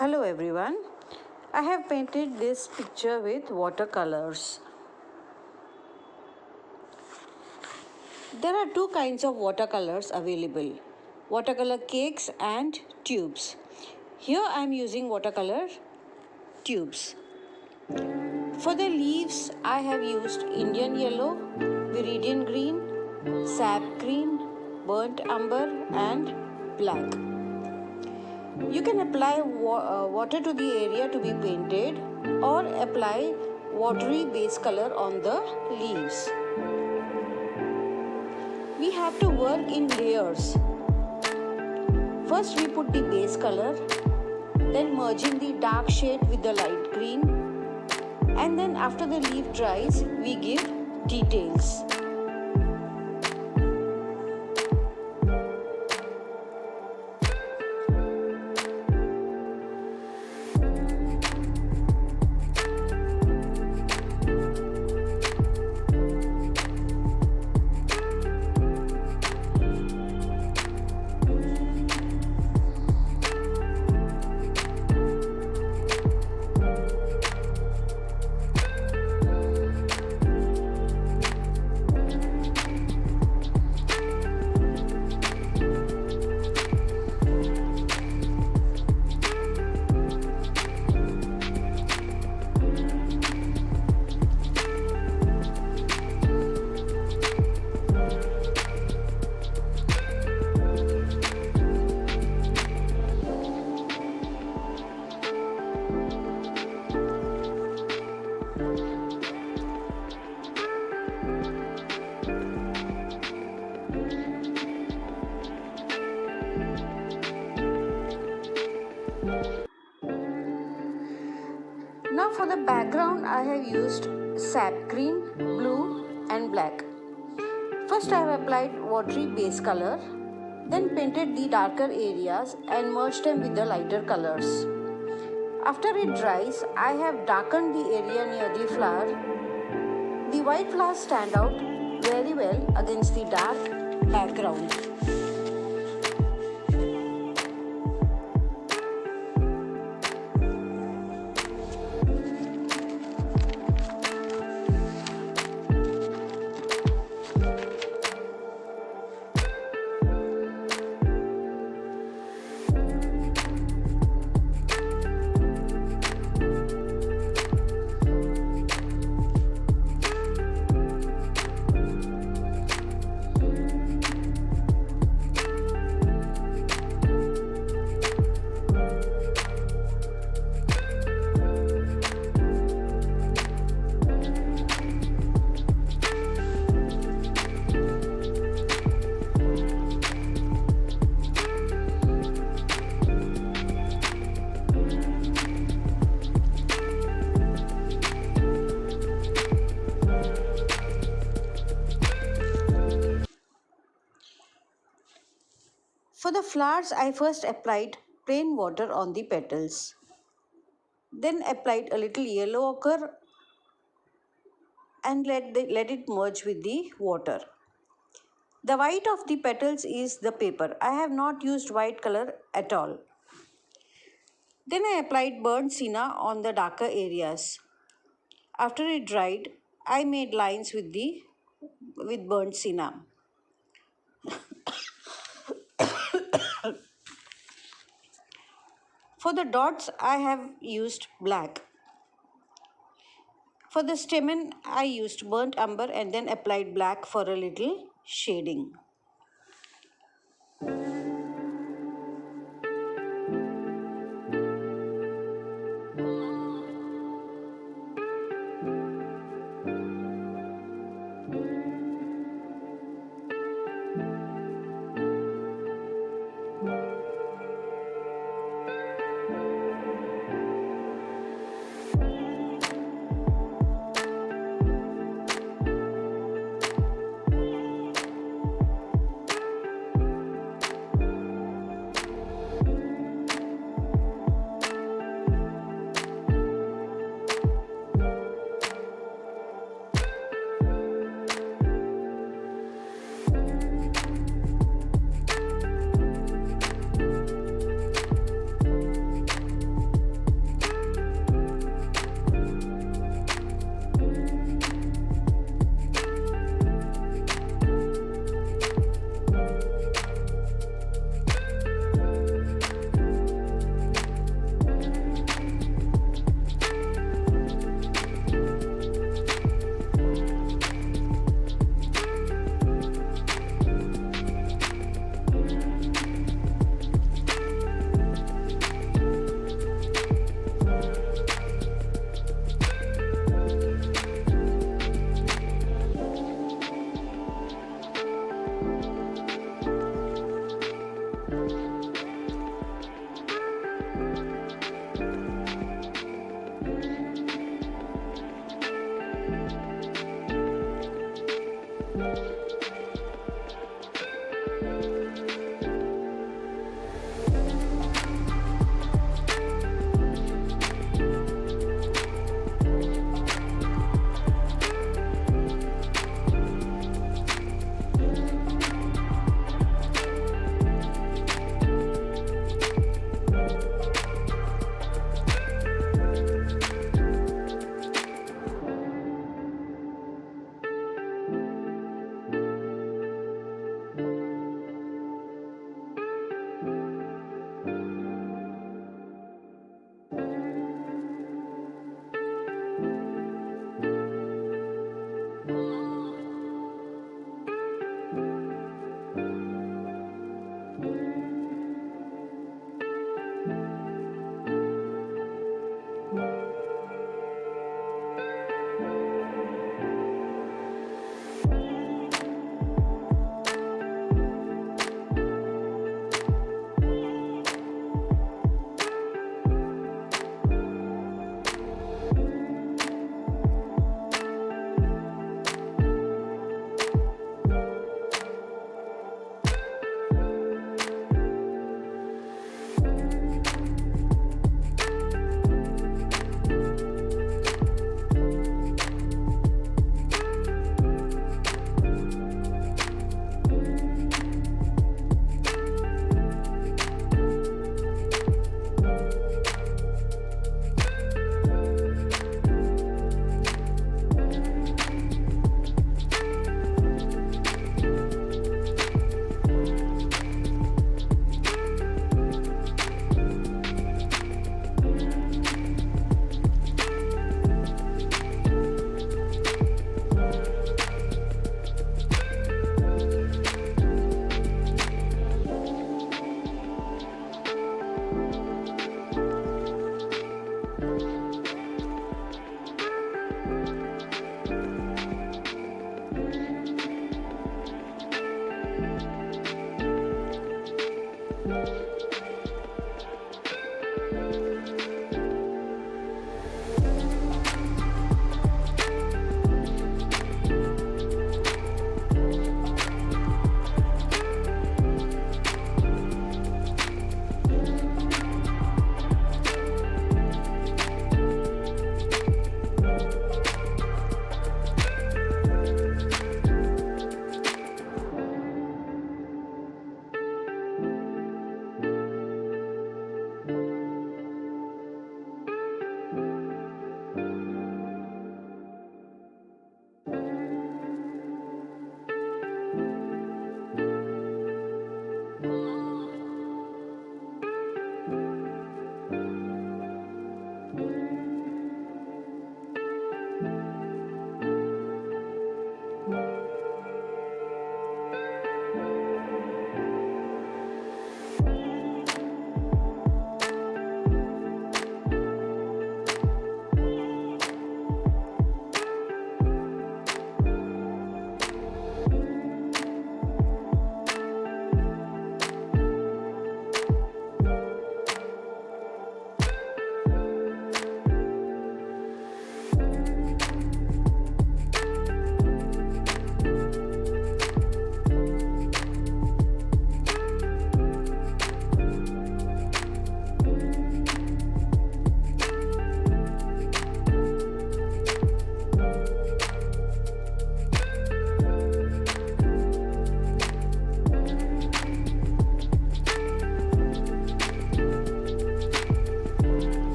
Hello everyone. I have painted this picture with watercolors. There are two kinds of watercolors available, watercolor cakes and tubes. Here I am using watercolor tubes. For the leaves I have used Indian yellow, viridian green, sap green, burnt umber and black. You can apply water to the area to be painted or apply watery base color on the leaves. We have to work in layers. First we put the base color, then merging the dark shade with the light green, and then after the leaf dries we give details. Now for the background I have used sap green, blue and black. First I have applied watery base color, then painted the darker areas and merged them with the lighter colors. After it dries, I have darkened the area near the flower. The white flowers stand out very well against the dark background. For the flowers, I first applied plain water on the petals. Then applied a little yellow ochre and let it merge with the water. The white of the petals is the paper. I have not used white color at all. Then I applied burnt sienna on the darker areas. After it dried, I made lines with burnt sienna. For the dots, I have used black. For the stamen, I used burnt umber and then applied black for a little shading.